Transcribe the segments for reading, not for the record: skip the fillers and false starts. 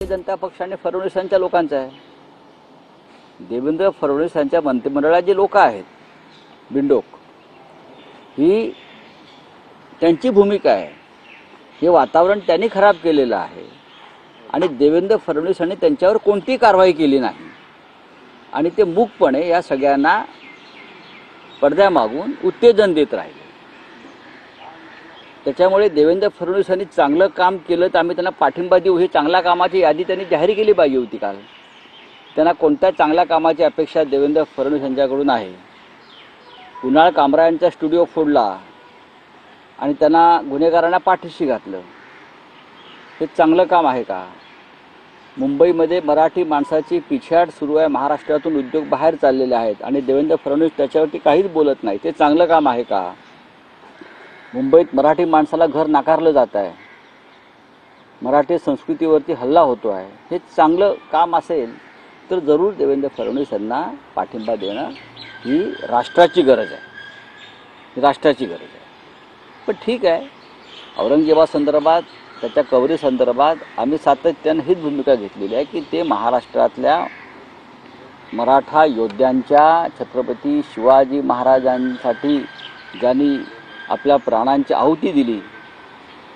जनता पक्ष आणि फडणवीसांच्या लोकांचा आहे। देवेंद्र फडणवीस यांच्या मंत्रिमंडळात जे लोक आहेत बिंडोक, ही त्यांची भूमिका आहे। हे वातावरण त्यांनी खराब केलेलं आहे आणि देवेंद्र फडणवीस यांनी त्यांच्यावर कोणतीही कारवाई केली नाही आणि ते मूकपणे या सगळ्यांना पडद्यामागून उत्तेजन देत राहिले। त्याच्यामुळे देवेंद्र फडणवीस यांनी चांगलं काम केलं तर आम्ही त्यांना पाठिंबा देऊ, ही चांगल्या कामाची यादी त्यांनी जाहीर केली पाहिजे होती। काल त्यांना कोणत्या चांगल्या कामाची अपेक्षा देवेंद्र फडणवीस यांच्याकडून आहे? कुणाल कामरा यांचा स्टुडिओ फोडला आणि त्यांना गुन्हेगारांना पाठीशी घातलं, हे चांगलं काम आहे का? मुंबईमध्ये मराठी माणसाची पिछाड सुरू आहे, महाराष्ट्रातून उद्योग बाहेर चाललेले आहेत आणि देवेंद्र फडणवीस त्याच्यावरती काहीच बोलत नाही, ते चांगलं काम आहे का? मुंबईत मराठी माणसाला घर नाकारलं जात आहे, मराठी संस्कृतीवरती हल्ला होतो आहे, हे चांगलं काम असेल तर जरूर देवेंद्र फडणवीस यांना पाठिंबा देणं ही राष्ट्राची गरज आहे, ही राष्ट्राची गरज आहे। पण ठीक आहे, औरंगजेबासंदर्भात त्याच्या कव्हरीसंदर्भात आम्ही सातत्यानं हीच भूमिका घेतलेली आहे की ते महाराष्ट्रातल्या मराठा योद्ध्यांच्या, छत्रपती शिवाजी महाराजांसाठी ज्यांनी आपल्या प्राणांची आहुती दिली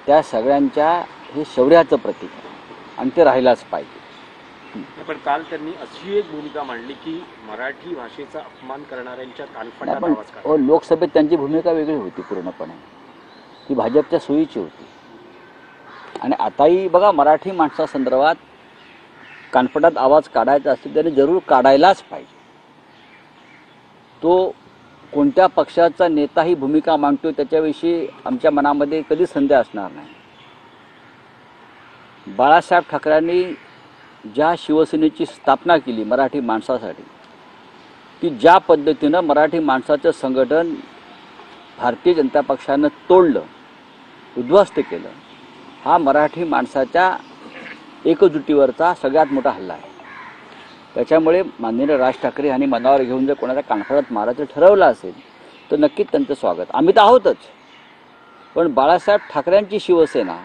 त्या सगळ्यांच्या हे शौर्याचं प्रतीक आहे आणि ते राहिलाच पाहिजे। पण काल त्यांनी अशी एक भूमिका मांडली की मराठी भाषेचा अपमान करणाऱ्यांच्या कानफटात आवाज काढा। लोकसभेत त्यांची भूमिका वेगळी होती, पूर्णपणे ती भाजपच्या सोयीची होती आणि आताही बघा मराठी माणसासंदर्भात कानफटात आवाज काढायचा असेल त्याने जरूर काढायलाच पाहिजे। तो कोणत्या पक्षाचा नेता ही भूमिका मांडतो त्याच्याविषयी आमच्या मनामध्ये कधी संदेह असणार नाही। बाळासाहेब ठाकरेंनी ज्या शिवसेनेची स्थापना केली मराठी माणसासाठी, ती ज्या पद्धतीनं मराठी माणसाचं संघटन भारतीय जनता पक्षानं तोडलं, उद्ध्वस्त केलं, हा मराठी माणसाच्या एकजुटीवरचा सगळ्यात मोठा हल्ला आहे। त्याच्यामुळे माननीय राज ठाकरे यांनी मनावर घेऊन जर कोणाला कानफटात मारायचं ठरवलं असेल तर नक्कीच त्यांचं स्वागत, आम्ही तर आहोतच। पण बाळासाहेब ठाकरेंची शिवसेना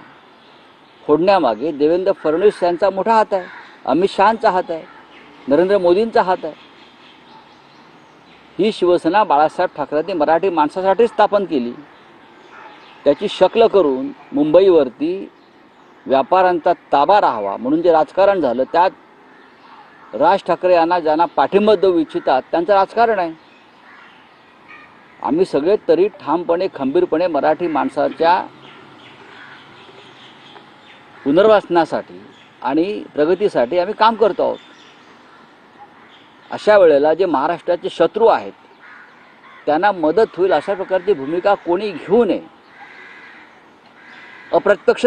फोडण्यामागे देवेंद्र फडणवीस यांचा मोठा हात आहे, अमित शहांचा हात आहे, नरेंद्र मोदींचा हात आहे। ही शिवसेना बाळासाहेब ठाकरेंनी मराठी माणसासाठी स्थापन केली, त्याची शक्ल करून मुंबईवरती व्यापाऱ्यांचा ताबा राहावा म्हणून जे राजकारण झालं त्यात राज ठाकरे यांना ज्यांना पाठिंबा देऊ इच्छितात त्यांचं राजकारण आहे। आम्ही सगळे तरी ठामपणे खंबीरपणे मराठी माणसाच्या पुनर्वसनासाठी आणि प्रगतीसाठी आम्ही काम करतो आहोत। अशा वेळेला जे महाराष्ट्राचे शत्रू आहेत त्यांना मदत होईल अशा प्रकारची भूमिका कोणी घेऊ नये। अप्रत्यक्ष